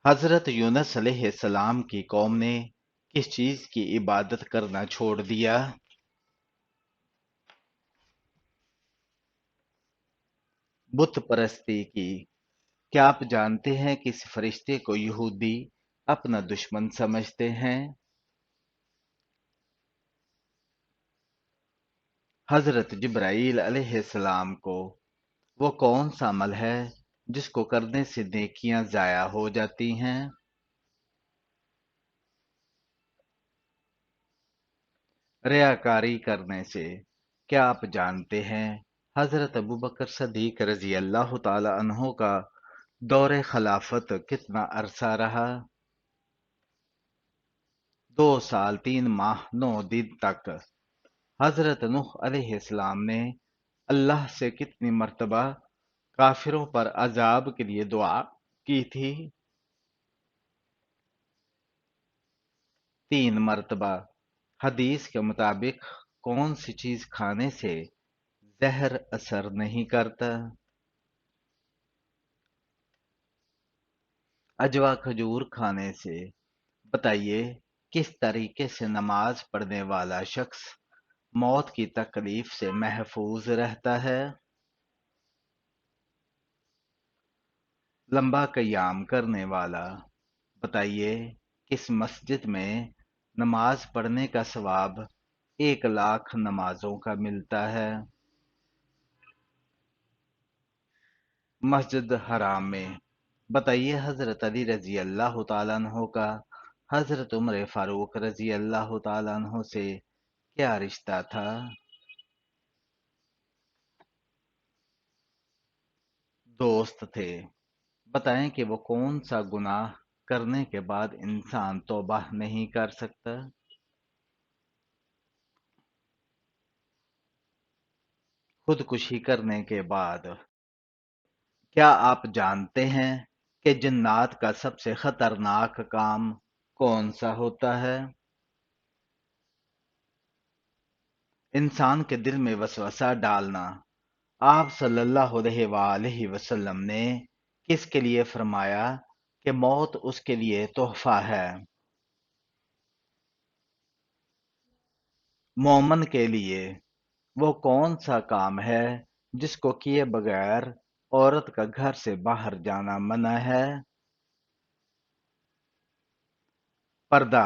حضرت یونس علیہ السلام کی قوم نے کس چیز کی عبادت کرنا چھوڑ دیا؟ بت پرستی کی۔ کیا آپ جانتے ہیں کہ اس فرشتے کو یہودی اپنا دشمن سمجھتے ہیں؟ حضرت جبرائیل علیہ السلام کو وہ کون سا عمل ہے جس کو کرنے سے نیکیاں ضائع ہو جاتی ہیں؟ ریاکاری کرنے سے۔ کیا آپ جانتے ہیں حضرت ابوبکر صدیق رضی اللہ تعالی عنہ کا دور خلافت کتنا عرصہ رہا؟ 2 سال 3 ماہ 9 دن تک۔ حضرت نوح علیہ السلام نے اللہ سے کتنی مرتبہ کافروں پر عذاب کے لیے دعا کی تھی؟ 3 مرتبہ۔ حدیث کے مطابق کون سی چیز کھانے سے زہر اثر نہیں کرتا؟ اجوا کھجور کھانے سے۔ بتائیے کس طریقے سے نماز پڑھنے والا شخص موت کی تکلیف سے محفوظ رہتا ہے؟ لمبا قیام کرنے والا۔ بتائیے کس مسجد میں نماز پڑھنے کا ثواب 1 لاکھ نمازوں کا ملتا ہے؟ مسجد حرام میں۔ بتائیے حضرت علی رضی اللہ تعالیٰ عنہ کا حضرت عمر فاروق رضی اللہ تعالیٰ عنہ سے کیا رشتہ تھا؟ دوست تھے۔ بتائیں کہ وہ کون سا گناہ کرنے کے بعد انسان توبہ نہیں کر سکتا؟ خودکشی کرنے کے بعد۔ کیا آپ جانتے ہیں کہ جنات کا سب سے خطرناک کام کون سا ہوتا ہے؟ انسان کے دل میں وسوسہ ڈالنا۔ آپ صلی اللہ علیہ وآلہ وسلم نے کس کے لیے فرمایا کہ موت اس کے لیے تحفہ ہے؟ مومن کے لیے وہ کون سا کام ہے جس کو کیے بغیر عورت کا گھر سے باہر جانا منع ہے؟ پردہ۔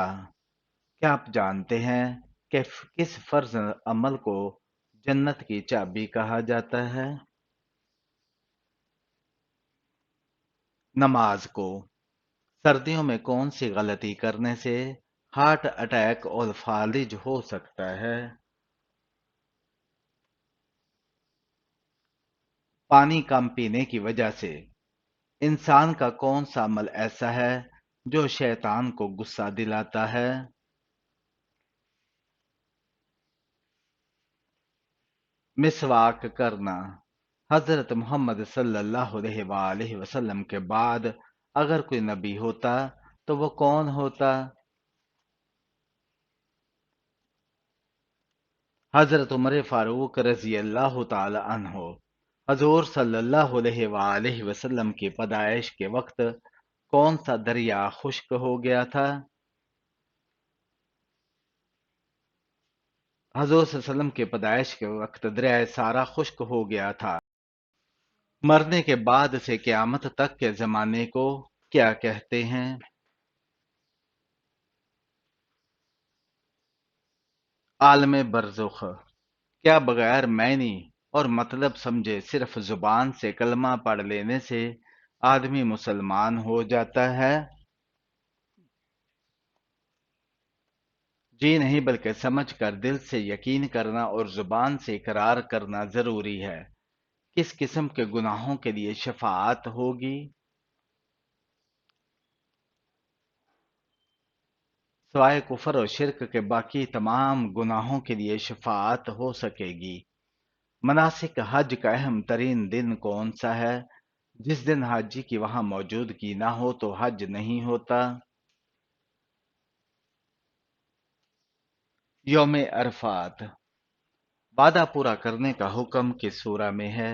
کیا آپ جانتے ہیں کہ کس فرض عمل کو جنت کی چابی کہا جاتا ہے؟ نماز کو۔ سردیوں میں کون سی غلطی کرنے سے ہارٹ اٹیک اور فالج ہو سکتا ہے؟ پانی کم پینے کی وجہ سے۔ انسان کا کون سا عمل ایسا ہے جو شیطان کو غصہ دلاتا ہے؟ مسواک کرنا۔ حضرت محمد صلی اللہ علیہ وآلہ وسلم کے بعد اگر کوئی نبی ہوتا تو وہ کون ہوتا؟ حضرت عمر فاروق رضی اللہ تعالی عنہ۔ حضور صلی اللہ علیہ وآلہ وسلم کی پیدائش کے وقت کون سا دریا خشک ہو گیا تھا؟ حضور صلی اللہ علیہ وسلم کی پیدائش کے وقت دریائے سارا خشک ہو گیا تھا۔ مرنے کے بعد سے قیامت تک کے زمانے کو کیا کہتے ہیں؟ عالم برزخ۔ کیا بغیر معنی اور مطلب سمجھے صرف زبان سے کلمہ پڑھ لینے سے آدمی مسلمان ہو جاتا ہے؟ جی نہیں، بلکہ سمجھ کر دل سے یقین کرنا اور زبان سے اقرار کرنا ضروری ہے۔ کس قسم کے گناہوں کے لیے شفاعت ہوگی؟ سوائے کفر اور شرک کے باقی تمام گناہوں کے لیے شفاعت ہو سکے گی۔ مناسک حج کا اہم ترین دن کون سا ہے؟ جس دن حاجی کی وہاں موجودگی نہ ہو تو حج نہیں ہوتا۔ یوم عرفات۔ وعدہ پورا کرنے کا حکم کس سورہ میں ہے؟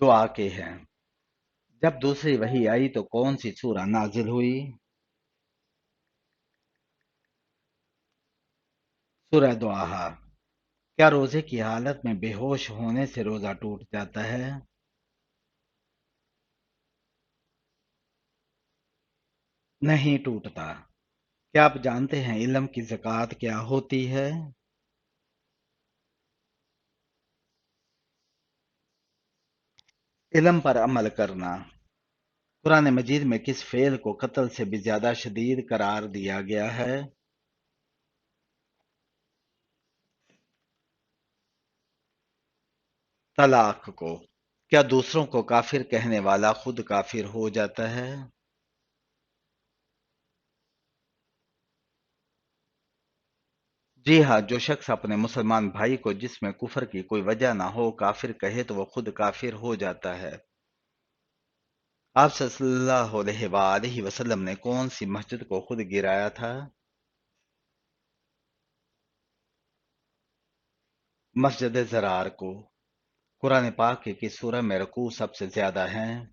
دعا کے ہیں۔ جب دوسری وحی آئی تو کون سی سورہ نازل ہوئی؟ سورہ دعا۔ کیا روزے کی حالت میں بے ہوش ہونے سے روزہ ٹوٹ جاتا ہے؟ نہیں ٹوٹتا۔ کیا آپ جانتے ہیں علم کی زکوٰۃ کیا ہوتی ہے؟ علم پر عمل کرنا۔ قرآن مجید میں کس فعل کو قتل سے بھی زیادہ شدید قرار دیا گیا ہے؟ طلاق کو۔ کیا دوسروں کو کافر کہنے والا خود کافر ہو جاتا ہے؟ جی ہاں، جو شخص اپنے مسلمان بھائی کو جس میں کفر کی کوئی وجہ نہ ہو کافر کہے تو وہ خود کافر ہو جاتا ہے۔ آپ صلی اللہ علیہ وآلہ وسلم نے کون سی مسجد کو خود گرایا تھا؟ مسجد زرار کو۔ قرآن پاک کی کس سورہ میں رکوع سب سے زیادہ ہیں؟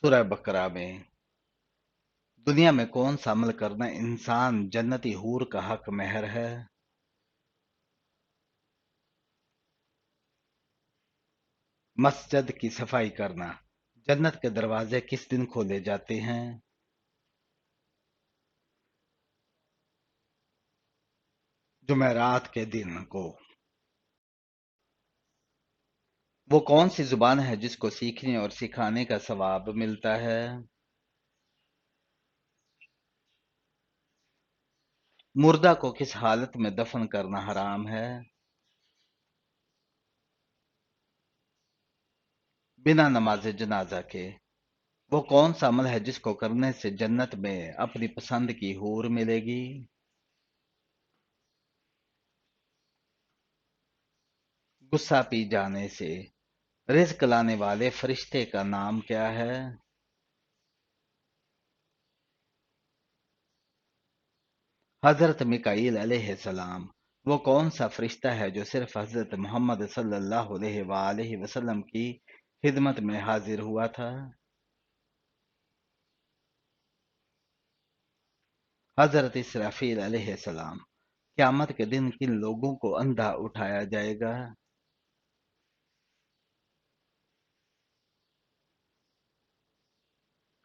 سورہ بقرہ میں۔ دنیا میں کون سا عمل کرنا انسان جنتی حور کا حق مہر ہے؟ مسجد کی صفائی کرنا۔ جنت کے دروازے کس دن کھولے جاتے ہیں؟ جمعرات کے دن کو۔ وہ کون سی زبان ہے جس کو سیکھنے اور سکھانے کا ثواب ملتا ہے؟ مردہ کو کس حالت میں دفن کرنا حرام ہے؟ بنا نماز جنازہ کے۔ وہ کون سا عمل ہے جس کو کرنے سے جنت میں اپنی پسند کی حور ملے گی؟ غصہ پی جانے سے۔ رزق لانے والے فرشتے کا نام کیا ہے؟ حضرت میکائیل علیہ السلام۔ وہ کون سا فرشتہ ہے جو صرف حضرت محمد صلی اللہ علیہ وآلہ وسلم کی خدمت میں حاضر ہوا تھا؟ حضرت اسرافیل علیہ السلام۔ قیامت کے دن کن لوگوں کو اندھا اٹھایا جائے گا؟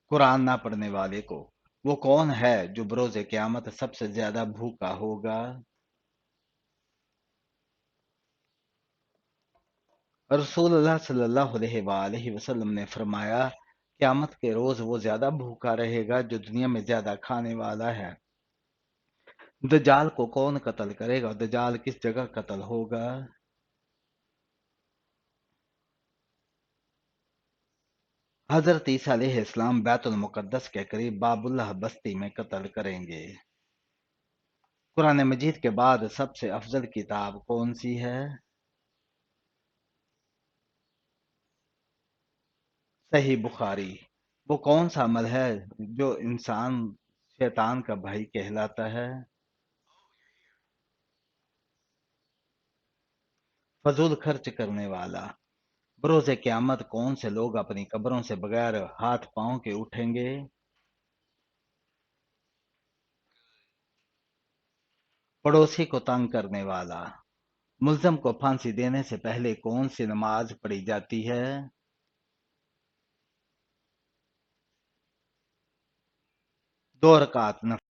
قرآن نہ پڑھنے والے کو۔ وہ کون ہے جو بروز قیامت سب سے زیادہ بھوکا ہوگا؟ رسول اللہ صلی اللہ علیہ وآلہ وسلم نے فرمایا قیامت کے روز وہ زیادہ بھوکا رہے گا جو دنیا میں زیادہ کھانے والا ہے۔ دجال کو کون قتل کرے گا؟ دجال کس جگہ قتل ہوگا؟ حضرت عیسیٰ علیہ السلام بیت المقدس کے قریب باب اللہ بستی میں قتل کریں گے۔ قرآن مجید کے بعد سب سے افضل کتاب کون سی ہے؟ صحیح بخاری۔ وہ کون سا عمل ہے جو انسان شیطان کا بھائی کہلاتا ہے؟ فضول خرچ کرنے والا۔ بروز قیامت کون سے لوگ اپنی قبروں سے بغیر ہاتھ پاؤں کے اٹھیں گے؟ پڑوسی کو تنگ کرنے والا۔ ملزم کو پھانسی دینے سے پہلے کون سی نماز پڑھی جاتی ہے؟ دو رکعت نفل۔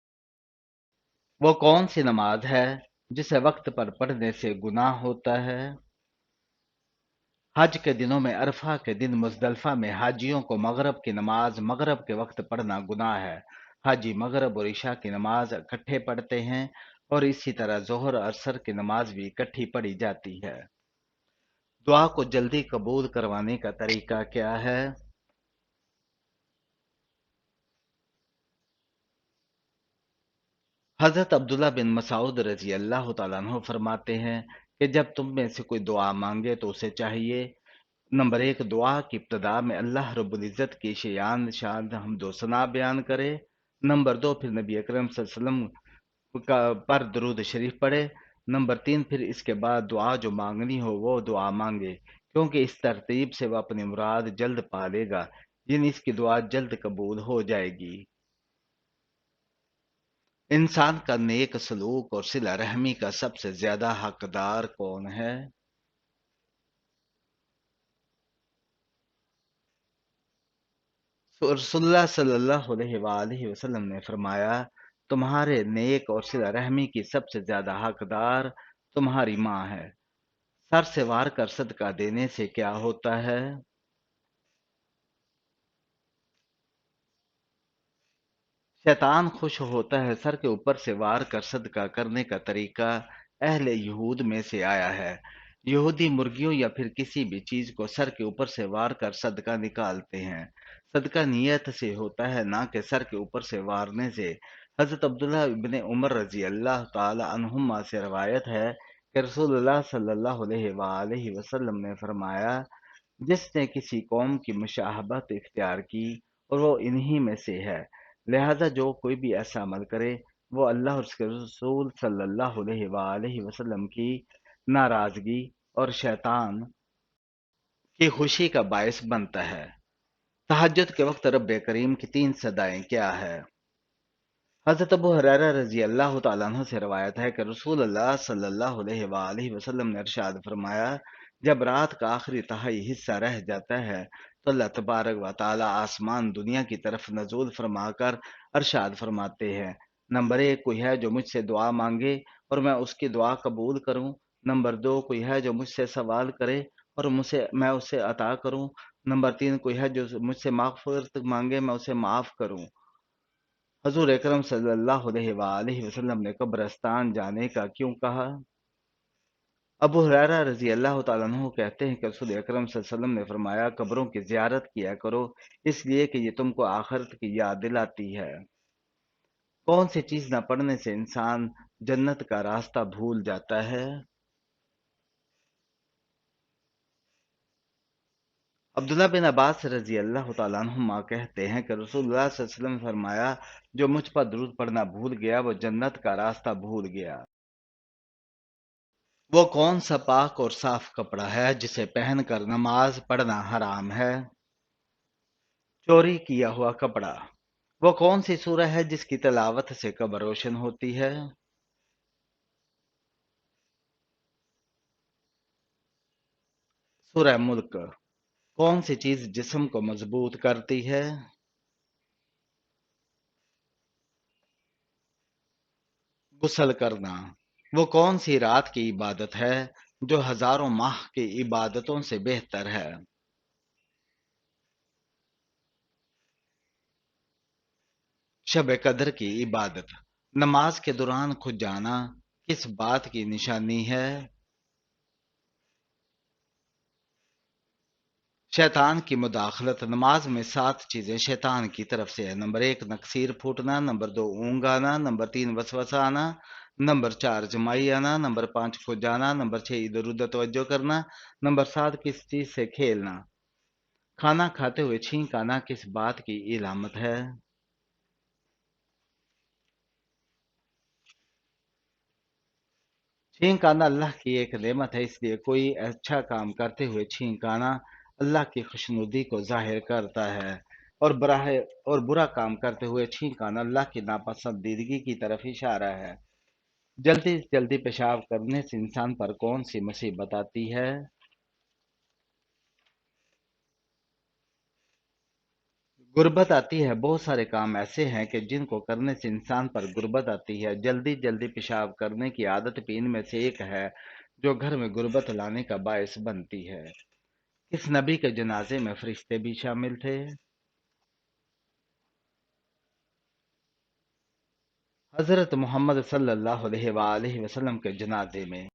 وہ کون سی نماز ہے جسے وقت پر پڑھنے سے گناہ ہوتا ہے؟ حج کے دنوں میں عرفہ کے دن مزدلفہ میں حاجیوں کو مغرب کی نماز مغرب کے وقت پڑھنا گناہ ہے۔ حاجی مغرب اور عشاء کی نماز اکٹھے پڑھتے ہیں اور اسی طرح ظہر اور عصر کی نماز بھی اکٹھی پڑھی جاتی ہے۔ دعا کو جلدی قبول کروانے کا طریقہ کیا ہے؟ حضرت عبداللہ بن مسعود رضی اللہ تعالیٰ عنہ فرماتے ہیں کہ جب تم میں سے کوئی دعا مانگے تو اسے چاہیے نمبر ایک دعا کی ابتدا میں اللہ رب العزت کی شیان شان حمد و ثنا بیان کرے، نمبر دو پھر نبی اکرم صلی اللہ علیہ وسلم پر درود شریف پڑھے، نمبر 3، پھر اس کے بعد دعا جو مانگنی ہو وہ دعا مانگے، کیونکہ اس ترتیب سے وہ اپنی مراد جلد پا لے گا، یعنی اس کی دعا جلد قبول ہو جائے گی۔ انسان کا نیک سلوک اور صلہ رحمی کا سب سے زیادہ حقدار کون ہے؟ رسول اللہ صلی اللہ علیہ وآلہ وسلم نے فرمایا، تمہارے نیک اور صلہ رحمی کی سب سے زیادہ حقدار تمہاری ماں ہے۔ سر سے وار کر صدقہ دینے سے کیا ہوتا ہے؟ شیطان خوش ہوتا ہے۔ سر کے اوپر سے وار کر صدقہ کرنے کا طریقہ اہل یہود میں سے آیا ہے۔ یہودی مرغیوں یا پھر کسی بھی چیز کو سر کے اوپر سے وار کر صدقہ نکالتے ہیں۔ صدقہ نیت سے ہوتا ہے، نہ کہ سر کے اوپر سے وارنے سے۔ حضرت عبداللہ ابن عمر رضی اللہ تعالی عنہما سے روایت ہے کہ رسول اللہ صلی اللہ علیہ وآلہ وسلم نے فرمایا، جس نے کسی قوم کی مشابہت اختیار کی اور وہ انہی میں سے ہے، لہذا جو کوئی بھی ایسا عمل کرے وہ اللہ اور اس کے رسول صلی اللہ علیہ وآلہ وسلم کی ناراضگی اور شیطان کی خوشی کا باعث بنتا ہے۔ تہجد کے وقت رب کریم کی 3 صدائیں کیا ہے؟ حضرت ابو ہریرہ رضی اللہ تعالیٰ عنہ سے روایت ہے کہ رسول اللہ صلی اللہ علیہ وآلہ وسلم نے ارشاد فرمایا، جب رات کا آخری تہائی حصہ رہ جاتا ہے تو اللہ تبارک و تعالیٰ آسمان دنیا کی طرف نزول فرما کر ارشاد فرماتے ہیں، نمبر 1 کوئی ہے جو مجھ سے دعا مانگے اور میں اس کی دعا قبول کروں، نمبر 2 کوئی ہے جو مجھ سے سوال کرے اور میں اسے عطا کروں، نمبر 3 کوئی ہے جو مجھ سے مغفرت مانگے میں اسے معاف کروں۔ حضور اکرم صلی اللہ علیہ وآلہ وسلم نے قبرستان جانے کا کیوں کہا؟ ابو ہریرہ رضی اللہ تعالیٰ عنہ کہتے ہیں کہ رسول اکرم صلی اللہ علیہ وسلم نے فرمایا، قبروں کی زیارت کیا کرو، اس لیے کہ یہ تم کو آخرت کی یاد دلاتی ہے۔ کون سی چیز نہ پڑھنے سے انسان جنت کا راستہ بھول جاتا ہے؟ عبداللہ بن عباس رضی اللہ تعالیٰ عنہما کہتے ہیں کہ رسول اللہ صلی اللہ علیہ وسلم نے فرمایا، جو مجھ پر درود پڑھنا بھول گیا وہ جنت کا راستہ بھول گیا۔ وہ کون سا پاک اور صاف کپڑا ہے جسے پہن کر نماز پڑھنا حرام ہے؟ چوری کیا ہوا کپڑا۔ وہ کون سی سورہ ہے جس کی تلاوت سے قبر روشن ہوتی ہے؟ سورہ ملک۔ کون سی چیز جسم کو مضبوط کرتی ہے؟ غسل کرنا۔ وہ کون سی رات کی عبادت ہے جو ہزاروں ماہ کی عبادتوں سے بہتر ہے؟ شب قدر کی عبادت۔ نماز کے دوران کھد جانا کس بات کی نشانی ہے؟ شیطان کی مداخلت۔ نماز میں 7 چیزیں شیطان کی طرف سے ہیں، نمبر 1 نکسیر پھوٹنا، نمبر 2 اونگ آنا، نمبر 3 وسوسہ آنا، نمبر 4 جمائی آنا، نمبر 5 کھد جانا، نمبر 6 ادھر ادھر توجہ کرنا، نمبر 7 کس چیز سے کھیلنا۔ کھانا کھاتے ہوئے چھینک آنا کس بات کی علامت ہے؟ چھینک آنا اللہ کی ایک نعمت ہے، اس لیے کوئی اچھا کام کرتے ہوئے چھینک آنا اللہ کی خوشنودی کو ظاہر کرتا ہے، اور برا کام کرتے ہوئے چھینک آنا اللہ کی ناپسندیدگی کی طرف اشارہ ہے۔ جلدی جلدی پیشاب کرنے سے انسان پر کون سی مصیبت آتی ہے؟ غربت آتی ہے۔ بہت سارے کام ایسے ہیں کہ جن کو کرنے سے انسان پر غربت آتی ہے۔ جلدی جلدی پیشاب کرنے کی عادت بھی ان میں سے ایک ہے جو گھر میں غربت لانے کا باعث بنتی ہے۔ کس نبی کے جنازے میں فرشتے بھی شامل تھے؟ حضرت محمد صلی اللہ علیہ وآلہ وسلم کے جنازے میں